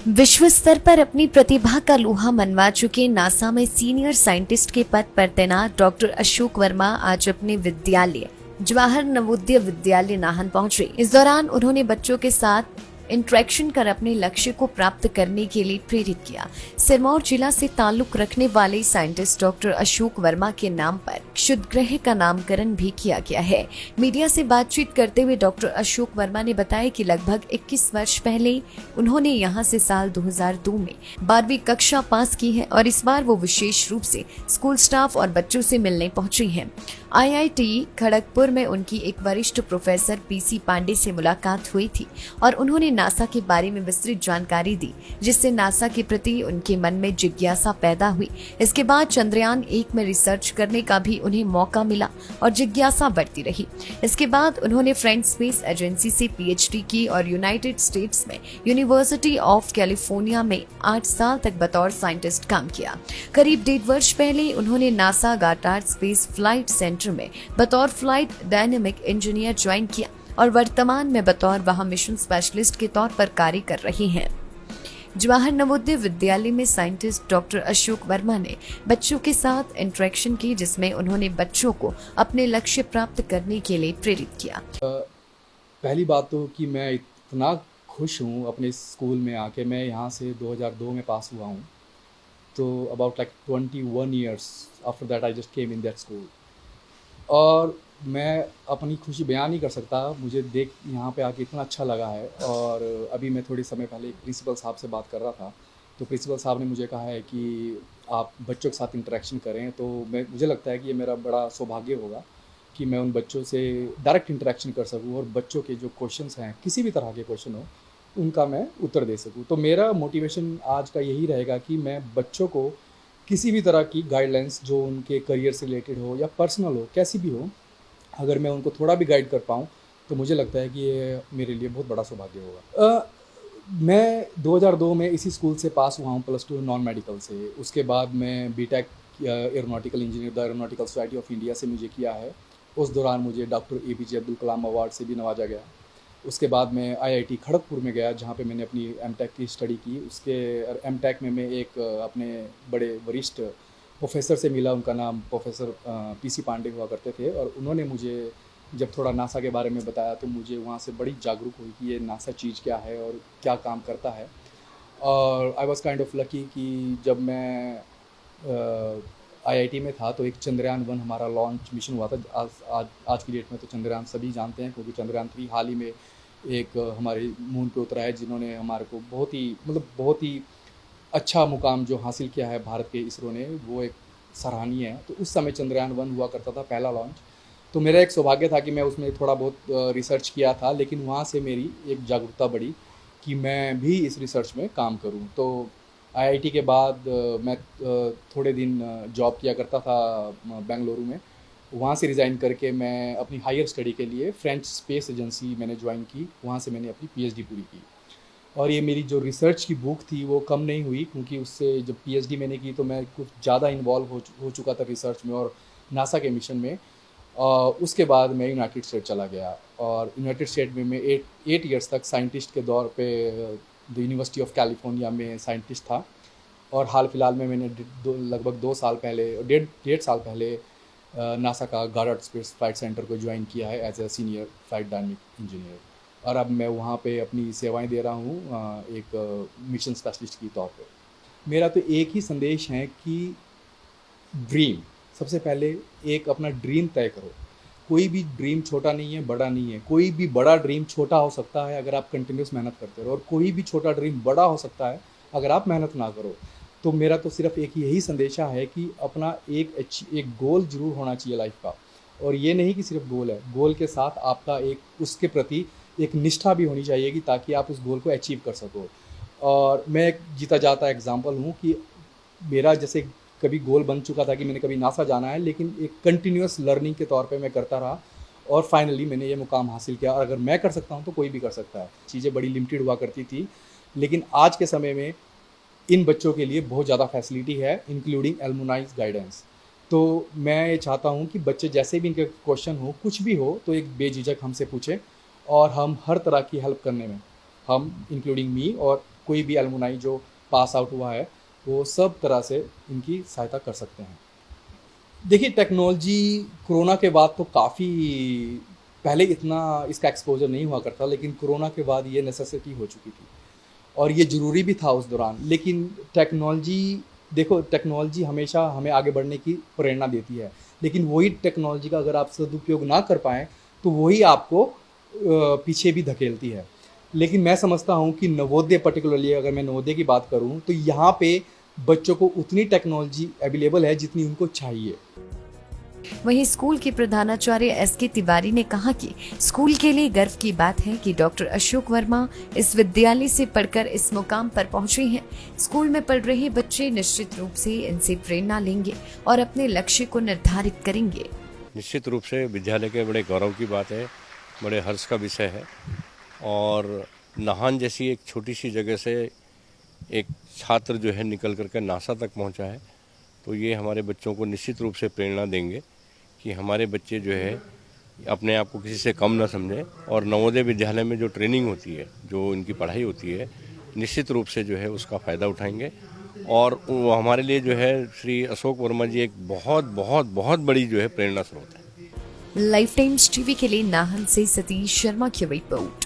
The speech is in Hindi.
विश्व स्तर पर अपनी प्रतिभा का लोहा मनवा चुके नासा में सीनियर साइंटिस्ट के पद पर तैनात डॉक्टर अशोक वर्मा आज अपने विद्यालय जवाहर नवोदय विद्यालय नाहन पहुंचे। इस दौरान उन्होंने बच्चों के साथ इंटरेक्शन कर अपने लक्ष्य को प्राप्त करने के लिए प्रेरित किया। सिरमौर जिला से ताल्लुक रखने वाले साइंटिस्ट डॉक्टर अशोक वर्मा के नाम पर क्षुद्रग्रह का नामकरण भी किया गया है। मीडिया से बातचीत करते हुए डॉक्टर अशोक वर्मा ने बताया कि लगभग 21 वर्ष पहले उन्होंने यहां से साल 2002 में 12वीं कक्षा पास की है और इस बार वो विशेष रूप से स्कूल स्टाफ और बच्चों से मिलने पहुंची हैं। IIT खड़गपुर में उनकी एक वरिष्ठ प्रोफेसर PC पांडे से मुलाकात हुई थी और उन्होंने नासा के बारे में विस्तृत जानकारी दी, जिससे नासा के प्रति उनके मन में जिज्ञासा पैदा हुई। इसके बाद चंद्रयान 1 में रिसर्च करने का भी उन्हें मौका मिला और जिज्ञासा बढ़ती रही। इसके बाद उन्होंने फ्रेंच स्पेस एजेंसी से PhD की और यूनाइटेड स्टेट्स में यूनिवर्सिटी ऑफ कैलिफोर्निया में 8 साल तक बतौर साइंटिस्ट काम किया। करीब 1.5 वर्ष पहले उन्होंने नासा गाटार्ड स्पेस फ्लाइट सेंटर में बतौर फ्लाइट डायनेमिक इंजीनियर ज्वाइन किया और वर्तमान में बतौर वहां मिशन स्पेशलिस्ट के तौर पर कार्य कर रहे हैं। जवाहर नवोदय विद्यालय में साइंटिस्ट डॉक्टर अशोक वर्मा ने बच्चों के साथ इंटरेक्शन की, जिसमें उन्होंने बच्चों को अपने लक्ष्य प्राप्त करने के लिए प्रेरित किया। पहली बात तो कि मैं इतना खुश हूँ अपने स्कूल में आके। मैं यहाँ से 2002 में पास हुआ हूँ, तो about like 21 years after that I just came in that school. और मैं अपनी खुशी बयान नहीं कर सकता। मुझे देख यहाँ पे आके इतना अच्छा लगा है। और अभी मैं थोड़ी समय पहले प्रिंसिपल साहब से बात कर रहा था, तो प्रिंसिपल साहब ने मुझे कहा है कि आप बच्चों के साथ इंटरेक्शन करें। तो मुझे लगता है कि ये मेरा बड़ा सौभाग्य होगा कि मैं उन बच्चों से डायरेक्ट इंटरेक्शन कर सकूँ और बच्चों के जो क्वेश्चंस हैं, किसी भी तरह के क्वेश्चन हो, उनका मैं उत्तर दे सकूँ। तो मेरा मोटिवेशन आज का यही रहेगा कि मैं बच्चों को किसी भी तरह की गाइडलाइंस जो उनके करियर से रिलेटेड हो या पर्सनल हो, कैसी भी हो, अगर मैं उनको थोड़ा भी गाइड कर पाऊँ तो मुझे लगता है कि ये मेरे लिए बहुत बड़ा सौभाग्य होगा। मैं 2002 में इसी स्कूल से पास हुआ हूँ, +2 नॉन मेडिकल से। उसके बाद मैं BTech aeronautical engineer the aeronautical society of India से मुझे किया है। उस दौरान मुझे doctor APJ Abdul Kalam award से भी नवाजा गया। उसके बाद मैं IIT खड़गपुर में गया, जहाँ पे मैंने अपनी MTech की स्टडी की। उसके MTech में मैं एक अपने बड़े वरिष्ठ प्रोफेसर से मिला। उनका नाम प्रोफेसर PC पांडे हुआ करते थे, और उन्होंने मुझे जब थोड़ा नासा के बारे में बताया तो मुझे वहाँ से बड़ी जागरूक हुई कि ये नासा चीज़ क्या है और क्या काम करता है। और I was kind of lucky कि जब मैं IIT में था तो एक चंद्रयान 1 हमारा लॉन्च मिशन हुआ था। आज की डेट में तो चंद्रयान सभी जानते हैं, क्योंकि चंद्रयान 3 हाल ही में एक हमारे मून पे उतरा है, जिन्होंने हमारे को बहुत ही अच्छा मुकाम जो हासिल किया है भारत के इसरो ने, वो एक सराहनीय है। तो उस समय चंद्रयान 1 हुआ करता था, पहला लॉन्च। तो मेरा एक सौभाग्य था कि मैं उसमें थोड़ा बहुत रिसर्च किया था, लेकिन वहाँ से मेरी एक जागरूकता बढ़ी कि मैं भी इस रिसर्च में काम करूँ। तो IIT के बाद मैं थोड़े दिन जॉब किया करता था बेंगलुरु में। वहाँ से रिज़ाइन करके मैं अपनी हायर स्टडी के लिए फ्रेंच स्पेस एजेंसी मैंने ज्वाइन की। वहाँ से मैंने अपनी PhD पूरी की। और ये मेरी जो रिसर्च की बुक थी वो कम नहीं हुई, क्योंकि उससे जब PhD मैंने की तो मैं कुछ ज़्यादा इन्वॉल्व हो चुका था रिसर्च में और नासा के मिशन में। उसके बाद मैं यूनाइटेड स्टेट चला गया, और यूनाइटेड स्टेट में मैं 8 ईयर्स तक साइंटिस्ट के दौर पे द यूनिवर्सिटी ऑफ कैलिफोर्निया में साइंटिस्ट था। और हाल फिलहाल में मैंने लगभग 2 साल पहले, डेढ़ साल पहले नासा का गार्ड स्पेस फ्लाइट सेंटर को ज्वाइन किया है as a senior flight dynamic engineer. और अब मैं वहाँ पे अपनी सेवाएं दे रहा हूँ एक मिशन स्पेशलिस्ट के तौर पे। मेरा तो एक ही संदेश है कि ड्रीम, सबसे पहले एक अपना ड्रीम तय करो। कोई भी ड्रीम छोटा नहीं है, बड़ा नहीं है। कोई भी बड़ा ड्रीम छोटा हो सकता है अगर आप कंटिन्यूस मेहनत करते रहो, और कोई भी छोटा ड्रीम बड़ा हो सकता है अगर आप मेहनत ना करो। तो मेरा तो सिर्फ एक यही संदेशा है कि अपना एक गोल जरूर होना चाहिए लाइफ का। और ये नहीं कि सिर्फ गोल है, गोल के साथ आपका एक उसके प्रति एक निष्ठा भी होनी चाहिए कि ताकि आप उस गोल को अचीव कर सको। और मैं एक जीता जाता एग्जांपल हूँ कि मेरा जैसे कभी गोल बन चुका था कि मैंने कभी नासा जाना है, लेकिन एक कंटिन्यूस लर्निंग के तौर पे मैं करता रहा और फाइनली मैंने ये मुकाम हासिल किया। और अगर मैं कर सकता हूँ तो कोई भी कर सकता है। चीज़ें बड़ी लिमिटेड हुआ करती थी, लेकिन आज के समय में इन बच्चों के लिए बहुत ज़्यादा फैसिलिटी है, इंक्लूडिंग एलुमनाइज गाइडेंस। तो मैं ये चाहता हूँ कि बच्चे जैसे भी इनके क्वेश्चन हो, कुछ भी हो, तो एक बेझिझक हमसे पूछें, और हम हर तरह की हेल्प करने में, हम इंक्लूडिंग मी और कोई भी एलुमनाई जो पास आउट हुआ है वो सब तरह से इनकी सहायता कर सकते हैं। देखिए टेक्नोलॉजी कोरोना के बाद तो काफ़ी, पहले इतना इसका एक्सपोजर नहीं हुआ करता, लेकिन कोरोना के बाद ये नेसेसिटी हो चुकी थी और ये ज़रूरी भी था उस दौरान। लेकिन टेक्नोलॉजी, देखो टेक्नोलॉजी हमेशा हमें आगे बढ़ने की प्रेरणा देती है, लेकिन वही टेक्नोलॉजी का अगर आप सदुपयोग ना कर पाएँ तो वही आपको पीछे भी धकेलती है। लेकिन मैं समझता हूँ कि नवोदय, पर्टिकुलरली अगर मैं नवोदय की बात करूँ, तो यहाँ पे बच्चों को उतनी टेक्नोलॉजी अवेलेबल है जितनी उनको चाहिए। वहीं स्कूल के प्रधानाचार्य एस.के. तिवारी ने कहा कि स्कूल के लिए गर्व की बात है कि डॉक्टर अशोक वर्मा इस विद्यालय से पढ़कर इस मुकाम पर पहुंचे हैं। स्कूल में पढ़ रहे बच्चे निश्चित रूप से इनसे प्रेरणा लेंगे और अपने लक्ष्य को निर्धारित करेंगे। निश्चित रूप से विद्यालय के बड़े गौरव की बात है, बड़े हर्ष का विषय है। और नाहन जैसी एक छोटी सी जगह से एक छात्र जो है निकल करके नासा तक पहुंचा है, तो ये हमारे बच्चों को निश्चित रूप से प्रेरणा देंगे कि हमारे बच्चे जो है अपने आप को किसी से कम ना समझें। और नवोदय विद्यालय में जो ट्रेनिंग होती है, जो इनकी पढ़ाई होती है, निश्चित रूप से जो है उसका फ़ायदा उठाएंगे। और वो हमारे लिए जो है श्री अशोक वर्मा जी एक बहुत बहुत बहुत बड़ी जो है प्रेरणा स्रोत है। लाइफ टाइम्स टीवी के लिए नाहन से सतीश शर्मा की रिपोर्ट।